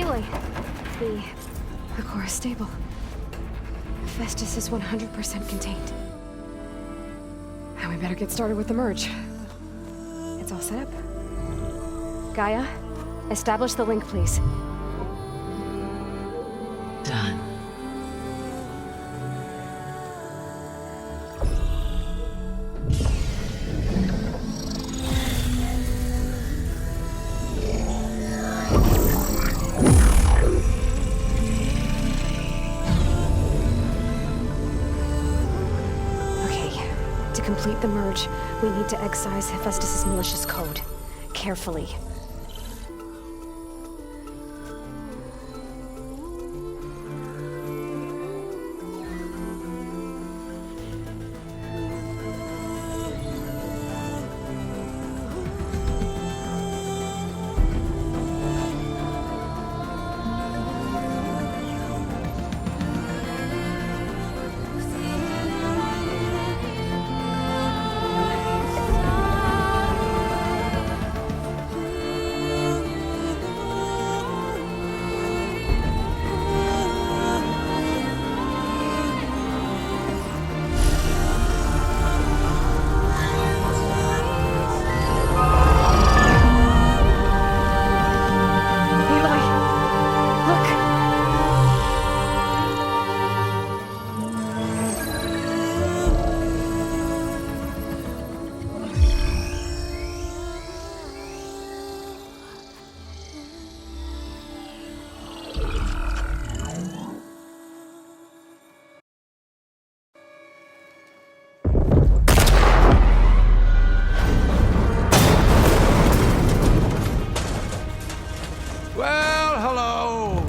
Mainly, the core is stable. Hephaestus is 100% contained. And we better get started with the merge. It's all set up. Gaia, establish the link, please. Done. To complete the merge, we need to excise Hephaestus' malicious code. Carefully.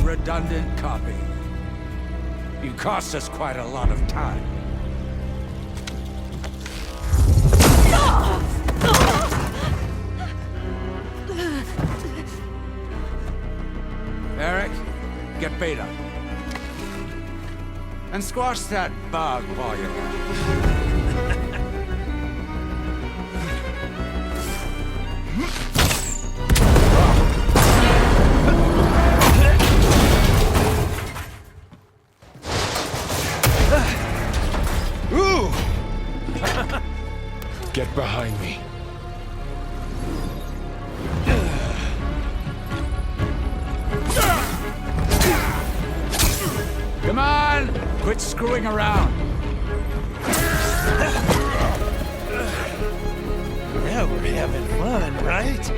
Redundant copy. You cost us quite a lot of time. Eric, get Beta. And squash that bug while you're at it. Get behind me. Come on! Quit screwing around. Now we're having fun, right?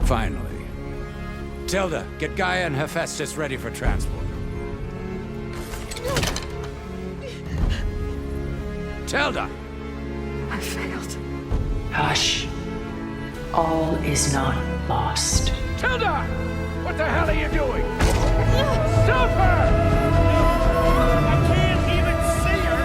Finally. Tilda, get Gaia and Hephaestus ready for transport. Tilda! I failed. Hush. All is not lost. Tilda! What the hell are you doing? Stop her! I can't even see her!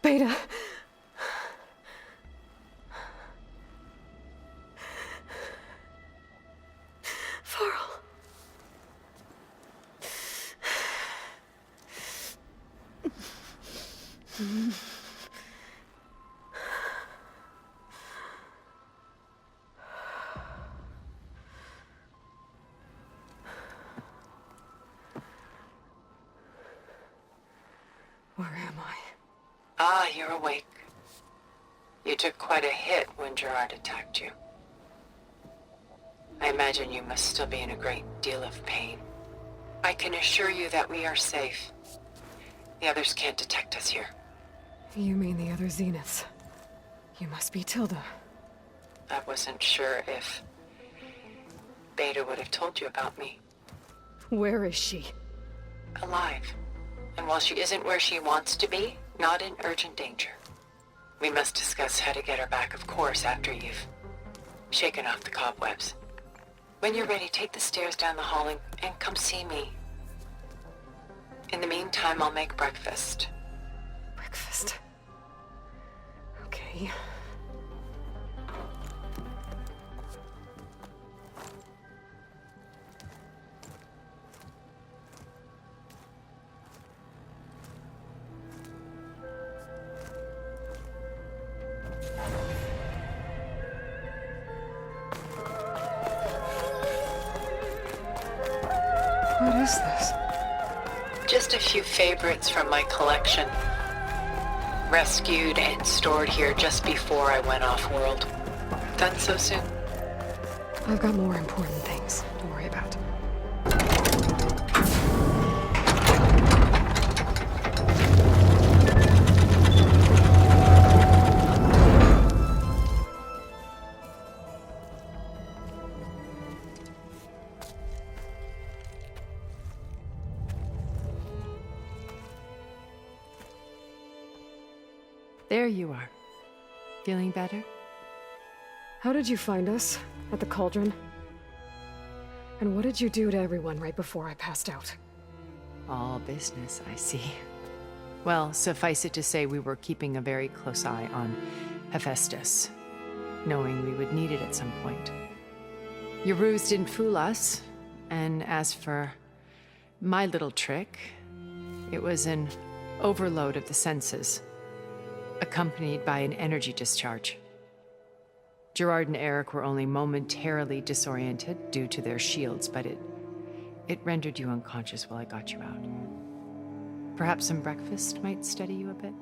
Beta. Where am I? Ah, you're awake. You took quite a hit when Gerard attacked you. I imagine you must still be in a great deal of pain. I can assure you that we are safe. The others can't detect us here. You mean the other Zeniths? You must be Tilda. I wasn't sure if Beta would have told you about me. Where is she? alive. And while she isn't where she wants to be, not in urgent danger. We must discuss how to get her back, of course, after you've shaken off the cobwebs. When you're ready, take the stairs down the hall and come see me. In the meantime, I'll make breakfast. Breakfast. Okay. What is this? Just a few favorites from my collection. Rescued and stored here just before I went off-world. Done so soon? I've got more important things to worry about. There you are. Feeling better? How did you find us? At the cauldron? And what did you do to everyone right before I passed out? All business, I see. Well, suffice it to say we were keeping a very close eye on Hephaestus, knowing we would need it at some point. Your ruse didn't fool us, and as for my little trick, it was an overload of the senses, accompanied by an energy discharge. Gerard and Eric were only momentarily disoriented due to their shields, but it rendered you unconscious while I got you out. Perhaps some breakfast might steady you a bit?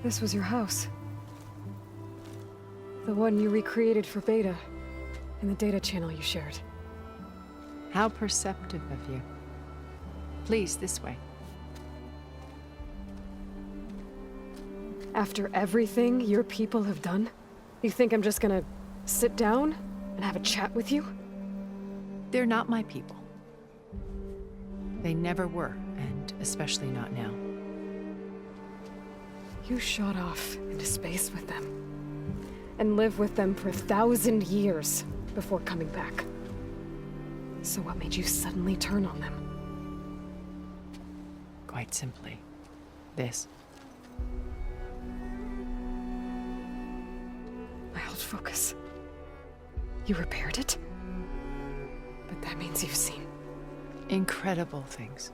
This was your house. The one you recreated for Beta, in the data channel you shared. How perceptive of you. Please, this way. After everything your people have done, you think I'm just gonna sit down and have a chat with you? They're not my people. They never were, and especially not now. You shot off into space with them, and lived with them for 1,000 years before coming back. So what made you suddenly turn on them? Quite simply, this. My old focus. You repaired it? But that means you've seen Incredible things.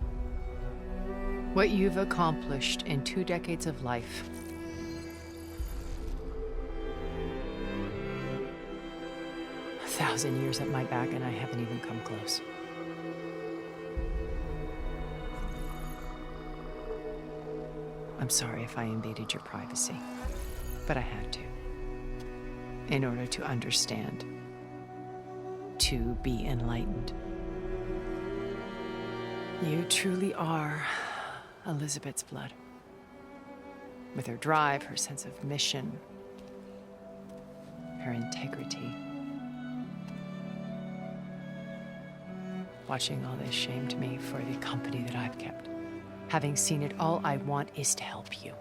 What you've accomplished in 2 decades of life. A 1,000 years at my back and I haven't even come close. I'm sorry if I invaded your privacy, but I had to. In order to understand. To be enlightened. You truly are Elizabeth's blood. With her drive, her sense of mission, her integrity. Watching all this shamed me for the company that I've kept. Having seen it, all I want is to help you.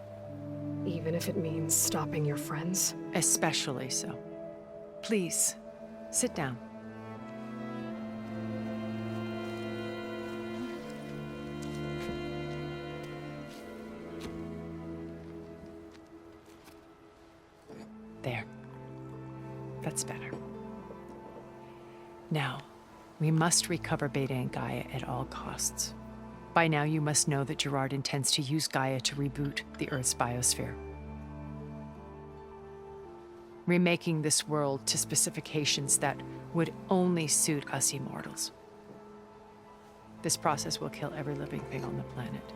even if it means stopping your friends. Especially so. Please, sit down. There. That's better. Now, we must recover Beta and Gaia at all costs. By now, you must know that Gerard intends to use Gaia to reboot the Earth's biosphere. Remaking this world to specifications that would only suit us immortals. This process will kill every living thing on the planet.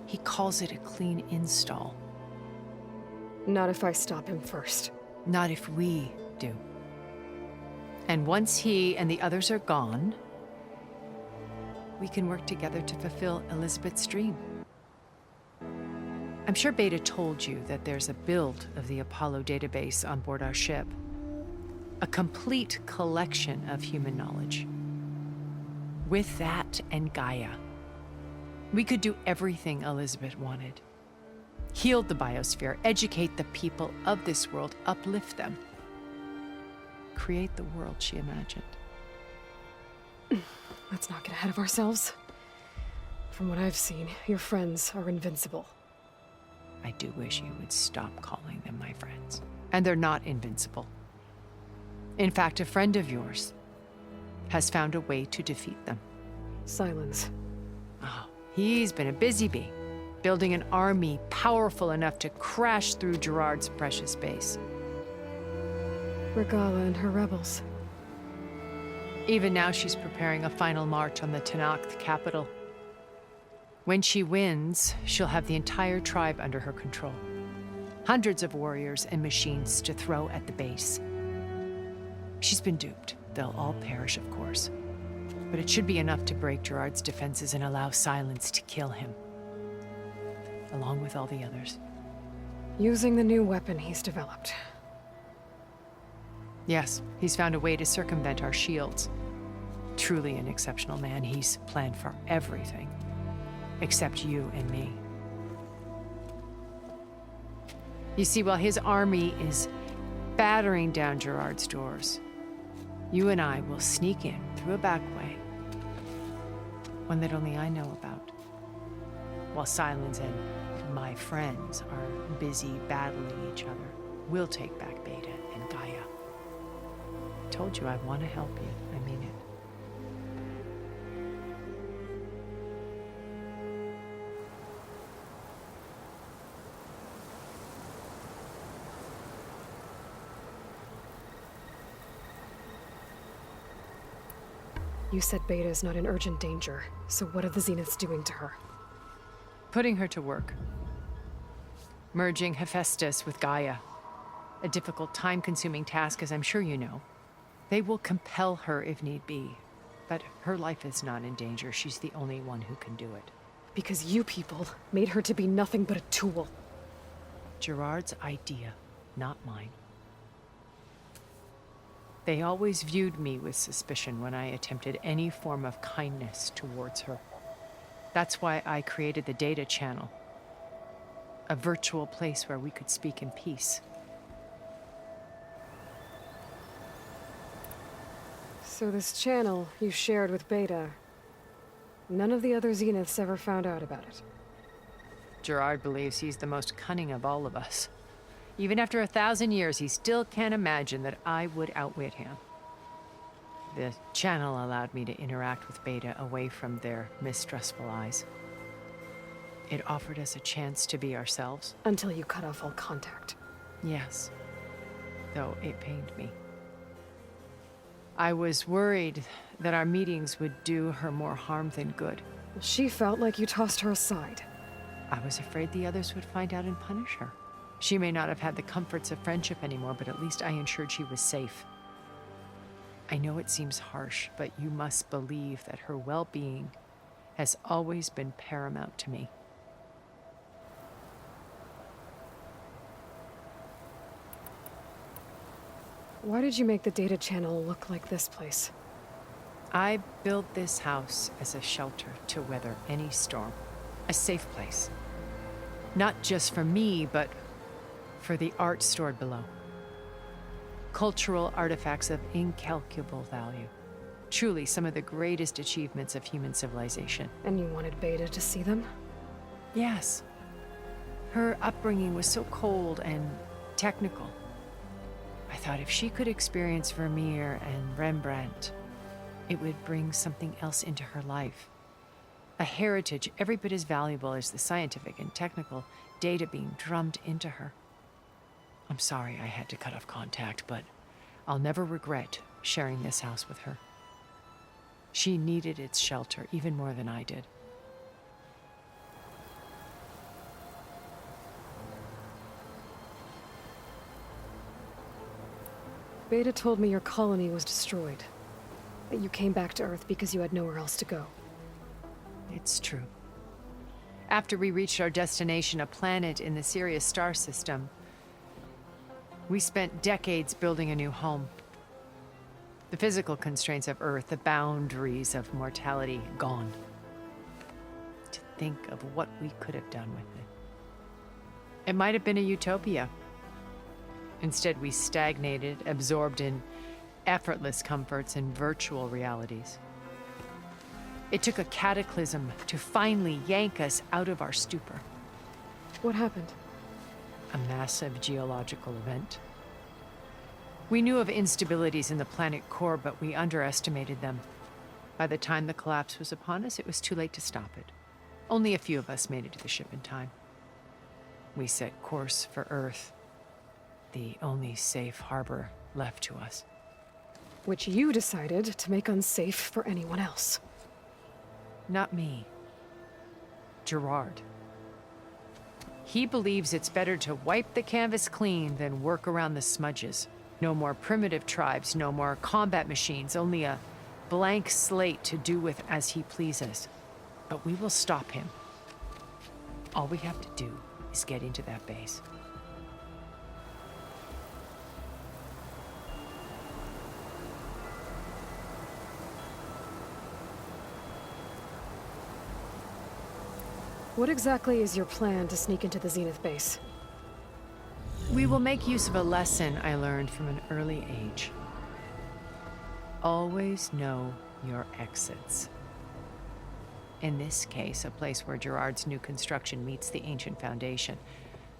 He calls it a clean install. Not if I stop him first. Not if we do. And once he and the others are gone, we can work together to fulfill Elizabeth's dream. I'm sure Beta told you that there's a build of the Apollo database on board our ship. A complete collection of human knowledge. With that and Gaia, we could do everything Elizabeth wanted. Heal the biosphere, educate the people of this world, uplift them. Create the world she imagined. Let's not get ahead of ourselves. From what I've seen, your friends are invincible. I do wish you would stop calling them my friends. And they're not invincible. In fact, a friend of yours has found a way to defeat them. Silence. Oh, he's been a busy bee, building an army powerful enough to crash through Gerard's precious base. Regala and her rebels. Even now, she's preparing a final march on the Tenakth capital. When she wins, she'll have the entire tribe under her control. Hundreds of warriors and machines to throw at the base. She's been duped. They'll all perish, of course. But it should be enough to break Gerard's defenses and allow Silence to kill him. Along with all the others. Using the new weapon he's developed. Yes, he's found a way to circumvent our shields. Truly an exceptional man. He's planned for everything. Except you and me. You see, while his army is battering down Gerard's doors, you and I will sneak in through a back way. One that only I know about. While Silence and my friends are busy battling each other, we'll take back Beta and Gaia. I told you I want to help you. I mean it. You said Beta is not in urgent danger, so what are the Zeniths doing to her? Putting her to work. Merging Hephaestus with Gaia. A difficult, time-consuming task, as I'm sure you know. They will compel her if need be. But her life is not in danger. She's the only one who can do it. Because you people made her to be nothing but a tool. Gerard's idea, not mine. They always viewed me with suspicion when I attempted any form of kindness towards her. That's why I created the data channel. A virtual place where we could speak in peace. So this channel you shared with Beta, none of the other Zeniths ever found out about it. Gerard believes he's the most cunning of all of us. Even after 1,000 years, he still can't imagine that I would outwit him. The channel allowed me to interact with Beta away from their mistrustful eyes. It offered us a chance to be ourselves. Until you cut off all contact. Yes, though it pained me. I was worried that our meetings would do her more harm than good. She felt like you tossed her aside. I was afraid the others would find out and punish her. She may not have had the comforts of friendship anymore, but at least I ensured she was safe. I know it seems harsh, but you must believe that her well-being has always been paramount to me. Why did you make the data channel look like this place? I built this house as a shelter to weather any storm. A safe place. Not just for me, but for the art stored below. Cultural artifacts of incalculable value. Truly some of the greatest achievements of human civilization. And you wanted Beta to see them? Yes. Her upbringing was so cold and technical. I thought if she could experience Vermeer and Rembrandt, it would bring something else into her life. A heritage every bit as valuable as the scientific and technical data being drummed into her. I'm sorry I had to cut off contact, but I'll never regret sharing this house with her. She needed its shelter even more than I did. Beta told me your colony was destroyed. That you came back to Earth because you had nowhere else to go. It's true. After we reached our destination, a planet in the Sirius star system, we spent decades building a new home. The physical constraints of Earth, the boundaries of mortality, gone. To think of what we could have done with it. It might have been a utopia. Instead, we stagnated, absorbed in effortless comforts and virtual realities. It took a cataclysm to finally yank us out of our stupor. What happened? A massive geological event. We knew of instabilities in the planet core, but we underestimated them. By the time the collapse was upon us, it was too late to stop it. Only a few of us made it to the ship in time. We set course for Earth, the only safe harbor left to us. Which you decided to make unsafe for anyone else. Not me. Gerard. He believes it's better to wipe the canvas clean than work around the smudges. No more primitive tribes, no more combat machines, only a blank slate to do with as he pleases. But we will stop him. All we have to do is get into that base. What exactly is your plan to sneak into the Zenith base? We will make use of a lesson I learned from an early age. Always know your exits. In this case, a place where Gerard's new construction meets the ancient foundation,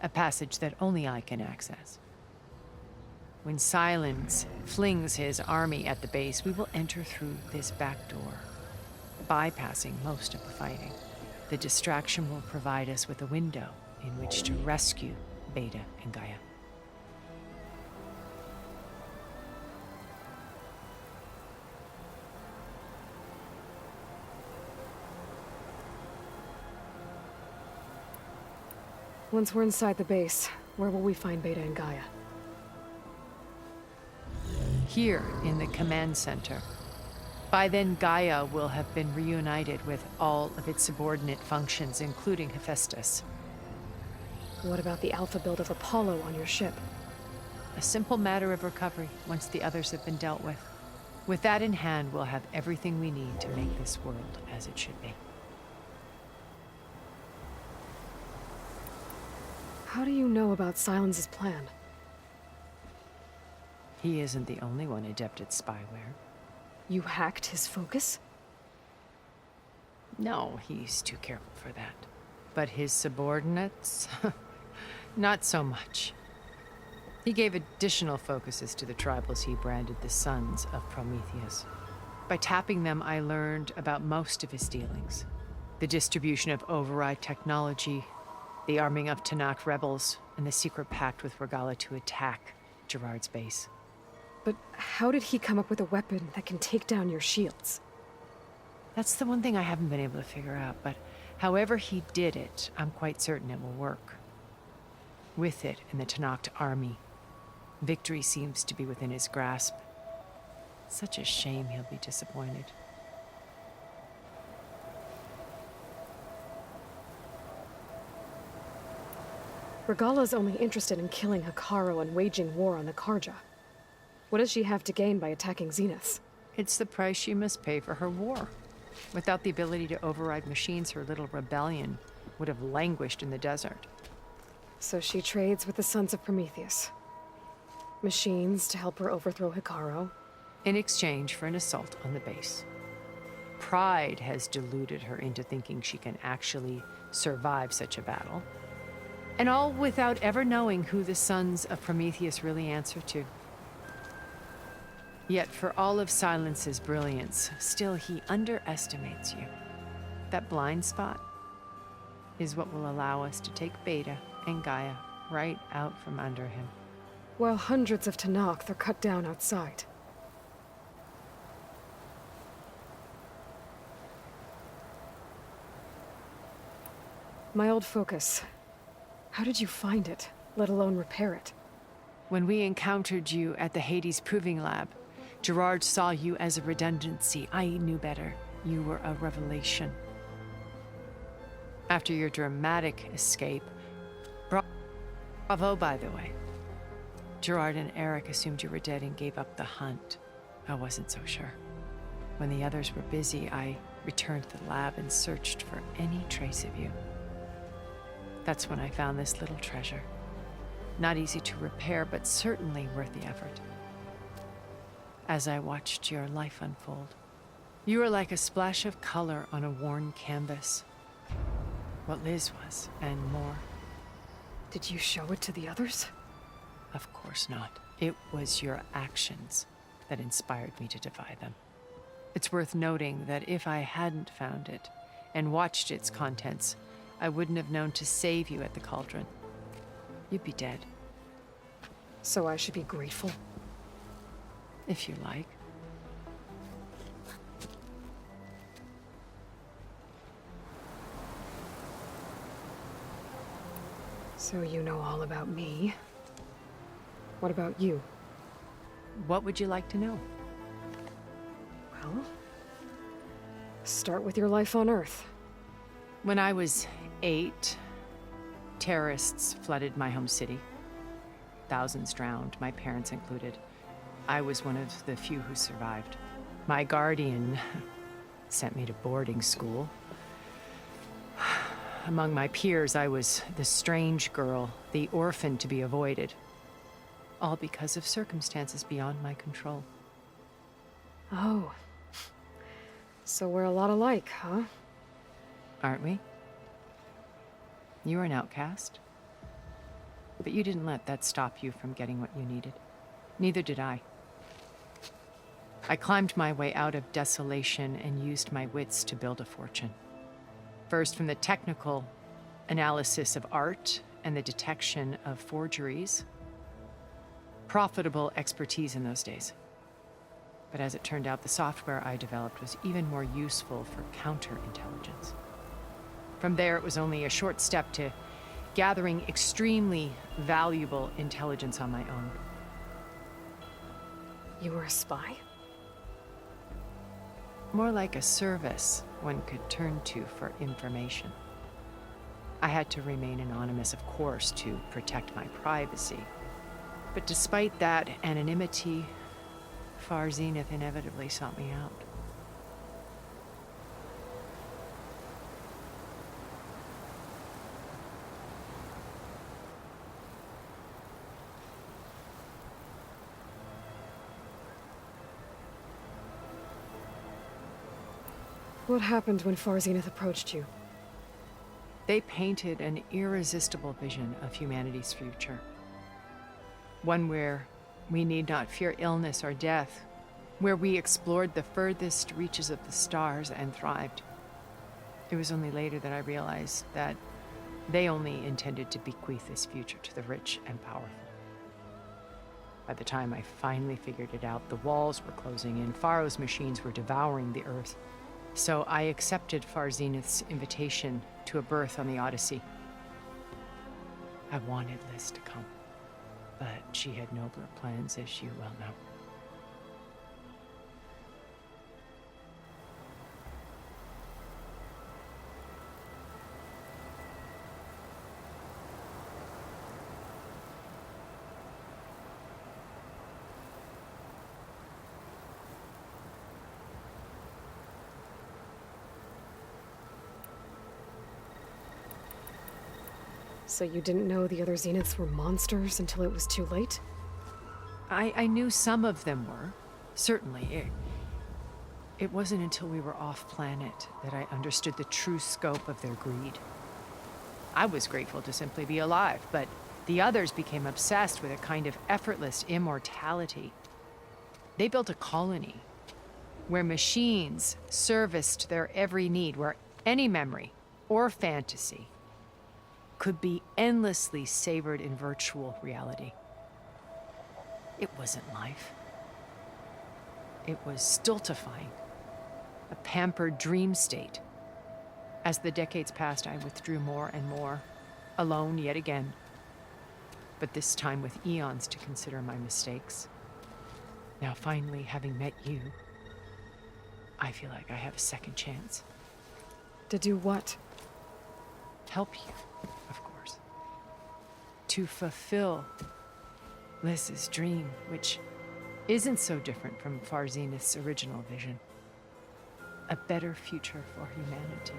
a passage that only I can access. When Silence flings his army at the base, we will enter through this back door, bypassing most of the fighting. The distraction will provide us with a window in which to rescue Beta and Gaia. Once we're inside the base, where will we find Beta and Gaia? Here in the command center. By then, Gaia will have been reunited with all of its subordinate functions, including Hephaestus. What about the alpha build of Apollo on your ship? A simple matter of recovery once the others have been dealt with. With that in hand, we'll have everything we need to make this world as it should be. How do you know about Silence's plan? He isn't the only one adept at spyware. You hacked his focus? No, he's too careful for that. But his subordinates? Not so much. He gave additional focuses to the tribals he branded the Sons of Prometheus. By tapping them, I learned about most of his dealings. The distribution of override technology, the arming of Tanakh rebels, and the secret pact with Regala to attack Gerard's base. But how did he come up with a weapon that can take down your shields? That's the one thing I haven't been able to figure out, but however he did it, I'm quite certain it will work. With it and the Tanakh army, victory seems to be within his grasp. Such a shame he'll be disappointed. Regala's only interested in killing Hekarro and waging war on the Karja. What does she have to gain by attacking Zenith? It's the price she must pay for her war. Without the ability to override machines, her little rebellion would have languished in the desert. So she trades with the Sons of Prometheus. Machines to help her overthrow Hekarro. In exchange for an assault on the base. Pride has deluded her into thinking she can actually survive such a battle. And all without ever knowing who the Sons of Prometheus really answer to. Yet for all of Silence's brilliance, still he underestimates you. That blind spot is what will allow us to take Beta and Gaia right out from under him. While hundreds of Tanakh are cut down outside. My old focus. How did you find it, let alone repair it? When we encountered you at the Hades Proving Lab, Gerard saw you as a redundancy. I knew better. You were a revelation. After your dramatic escape, bravo, by the way. Gerard and Eric assumed you were dead and gave up the hunt. I wasn't so sure. When the others were busy, I returned to the lab and searched for any trace of you. That's when I found this little treasure. Not easy to repair, but certainly worth the effort. As I watched your life unfold, you were like a splash of color on a worn canvas. What Liz was, and more. Did you show it to the others? Of course not. It was your actions that inspired me to defy them. It's worth noting that if I hadn't found it and watched its contents, I wouldn't have known to save you at the cauldron. You'd be dead. So I should be grateful? If you like. So you know all about me. What about you? What would you like to know? Well, start with your life on Earth. When I was 8, terrorists flooded my home city. Thousands drowned, my parents included. I was one of the few who survived. My guardian sent me to boarding school. Among my peers, I was the strange girl, the orphan to be avoided. All because of circumstances beyond my control. Oh. So we're a lot alike, huh? Aren't we? You were an outcast. But you didn't let that stop you from getting what you needed. Neither did I. I climbed my way out of desolation and used my wits to build a fortune. First, from the technical analysis of art and the detection of forgeries. Profitable expertise in those days. But as it turned out, the software I developed was even more useful for counterintelligence. From there, it was only a short step to gathering extremely valuable intelligence on my own. You were a spy? More like a service one could turn to for information. I had to remain anonymous, of course, to protect my privacy. But despite that anonymity, Far Zenith inevitably sought me out. What happened when Far Zenith approached you? They painted an irresistible vision of humanity's future. One where we need not fear illness or death, where we explored the furthest reaches of the stars and thrived. It was only later that I realized that they only intended to bequeath this future to the rich and powerful. By the time I finally figured it out, the walls were closing in, Pharaoh's machines were devouring the Earth. So I accepted Far Zenith's invitation to a berth on the Odyssey. I wanted Liz to come, but she had nobler plans, as you well know. So you didn't know the other Zeniths were monsters until it was too late? I knew some of them were, certainly. It wasn't until we were off-planet that I understood the true scope of their greed. I was grateful to simply be alive, but the others became obsessed with a kind of effortless immortality. They built a colony where machines serviced their every need, where any memory or fantasy could be endlessly savored in virtual reality. It wasn't life. It was stultifying, a pampered dream state. As the decades passed, I withdrew more and more, alone yet again, but this time with eons to consider my mistakes. Now finally, having met you, I feel like I have a second chance. To do what? help you, of course. To fulfill Liz's dream, which isn't so different from Farzenith's original vision. A better future for humanity.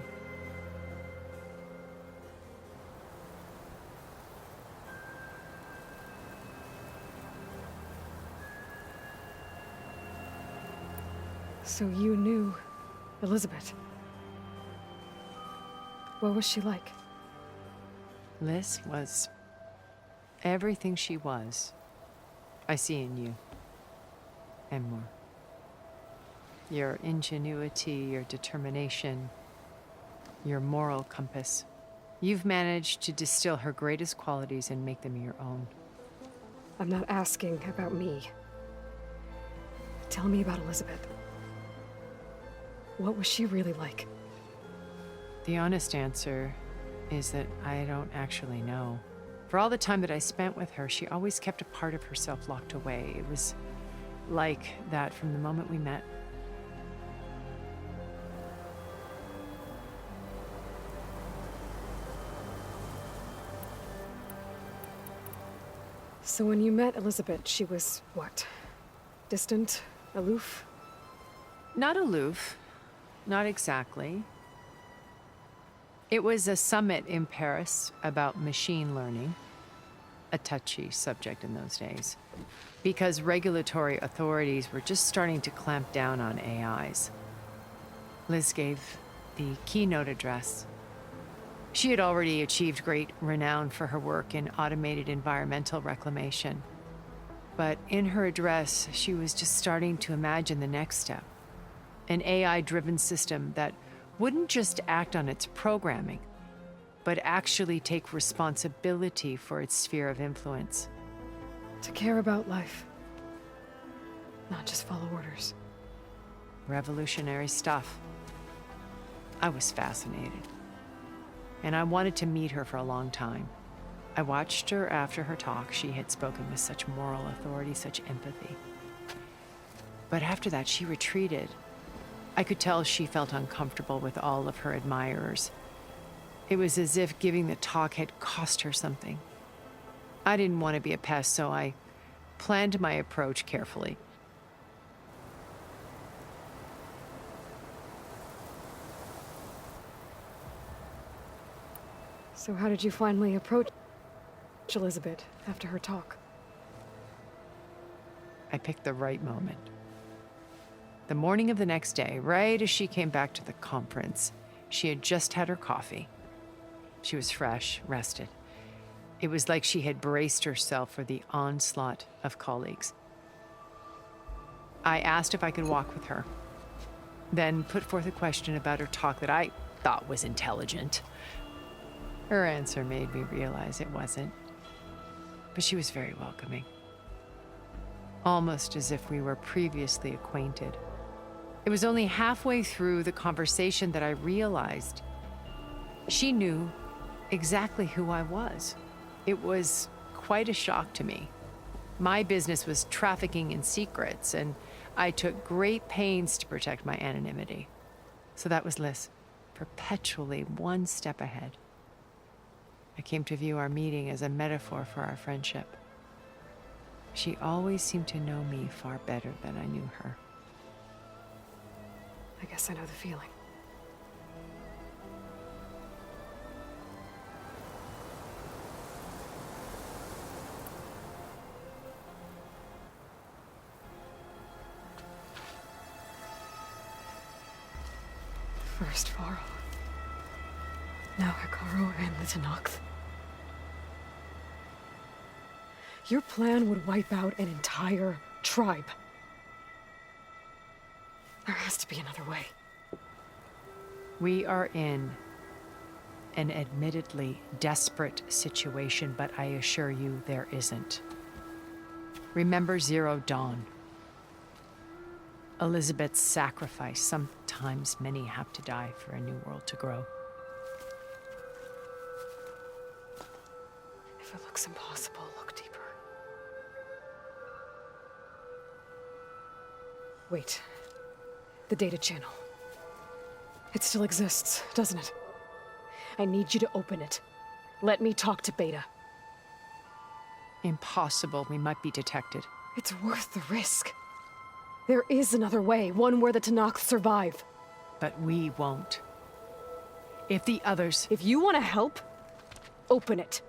So you knew Elizabeth. What was she like? Liz was everything she was. I see in you. And more. Your ingenuity, your determination, your moral compass. You've managed to distill her greatest qualities and make them your own. I'm not asking about me. Tell me about Elizabeth. What was she really like? The honest answer is that I don't actually know. For all the time that I spent with her, she always kept a part of herself locked away. It was like that from the moment we met. So when you met Elizabeth, she was what? Distant? Aloof? Not aloof. Not exactly. It was a summit in Paris about machine learning, a touchy subject in those days, because regulatory authorities were just starting to clamp down on AIs. Liz gave the keynote address. She had already achieved great renown for her work in automated environmental reclamation. But in her address, she was just starting to imagine the next step. An AI-driven system that wouldn't just act on its programming, but actually take responsibility for its sphere of influence. To care about life. Not just follow orders. Revolutionary stuff. I was fascinated. And I wanted to meet her for a long time. I watched her after her talk. She had spoken with such moral authority, such empathy. But after that, she retreated. I could tell she felt uncomfortable with all of her admirers. It was as if giving the talk had cost her something. I didn't want to be a pest, so I planned my approach carefully. So how did you finally approach Elizabeth after her talk? I picked the right moment. The morning of the next day, right as she came back to the conference, she had just had her coffee. She was fresh, rested. It was like she had braced herself for the onslaught of colleagues. I asked if I could walk with her, then put forth a question about her talk that I thought was intelligent. Her answer made me realize it wasn't, but she was very welcoming. Almost as if we were previously acquainted. It was only halfway through the conversation that I realized she knew exactly who I was. It was quite a shock to me. My business was trafficking in secrets, and I took great pains to protect my anonymity. So that was Liz, perpetually one step ahead. I came to view our meeting as a metaphor for our friendship. She always seemed to know me far better than I knew her. I guess I know the feeling. First Varl. Now Hikaru and the Tenakth. Your plan would wipe out an entire tribe. There has to be another way. We are in an admittedly desperate situation, but I assure you there isn't. Remember Zero Dawn. Elizabeth's sacrifice. Sometimes many have to die for a new world to grow. If it looks impossible, look deeper. Wait. The data channel. It still exists, doesn't it? I need you to open it. Let me talk to Beta. Impossible. We might be detected. It's worth the risk. There is another way, one where the Tenakth survive. But we won't. If the others... If you want to help, open it.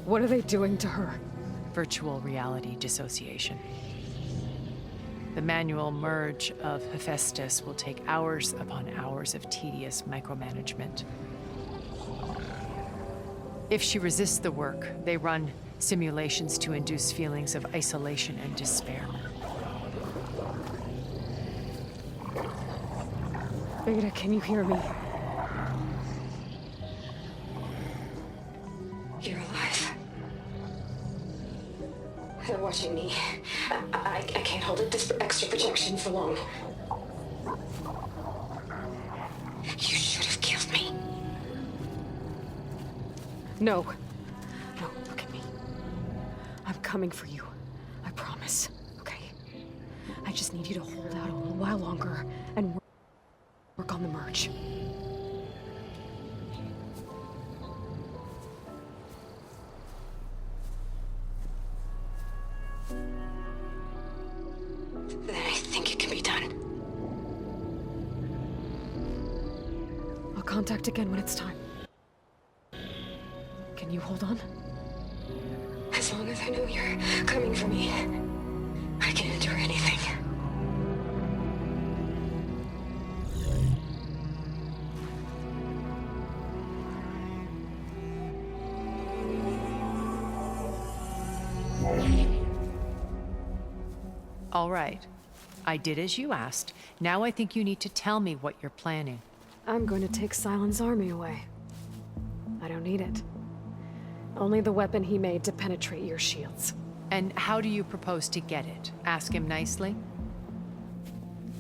What are they doing to her? Virtual reality dissociation. The manual merge of Hephaestus will take hours upon hours of tedious micromanagement. If she resists the work, they run simulations to induce feelings of isolation and despair. Beta, can you hear me? You're alive. They're watching me. I can't hold it this extra protection for long. You should have killed me. No. No, look at me. I'm coming for you. I promise. Okay? I just need you to hold out a little while longer and work on the merge. Then I think it can be done. I'll contact again when it's time. Can you hold on? As long as I know you're coming for me, I can endure anything. All right. I did as you asked. Now I think you need to tell me what you're planning. I'm going to take Silent's army away. I don't need it. Only the weapon he made to penetrate your shields. And how do you propose to get it? Ask him nicely?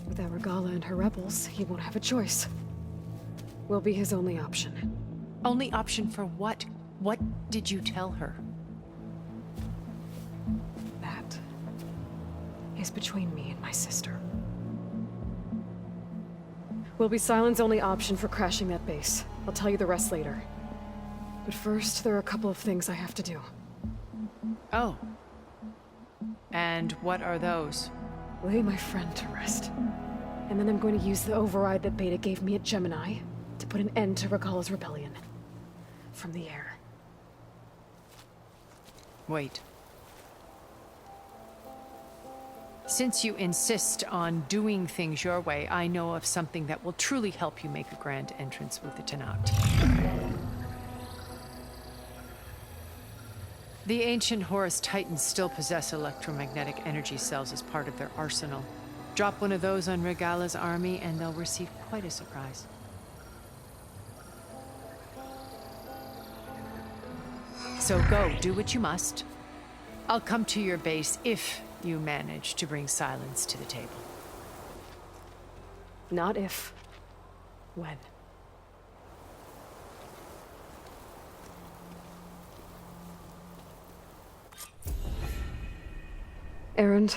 Without Regala and her rebels, he won't have a choice. We'll be his only option. Only option for what? What did you tell her? That is between me and my sister. Will be Silent's only option for crashing that base. I'll tell you the rest later. But first, there are a couple of things I have to do. Oh. And what are those? Lay my friend to rest. And then I'm going to use the override that Beta gave me at Gemini to put an end to Regala's rebellion. From the air. Wait. Since you insist on doing things your way, I know of something that will truly help you make a grand entrance with the Tenakth. The ancient Horus Titans still possess electromagnetic energy cells as part of their arsenal. Drop one of those on Regala's army and they'll receive quite a surprise. So go, do what you must. I'll come to your base if you manage to bring Silence to the table. Not if. When. Erend,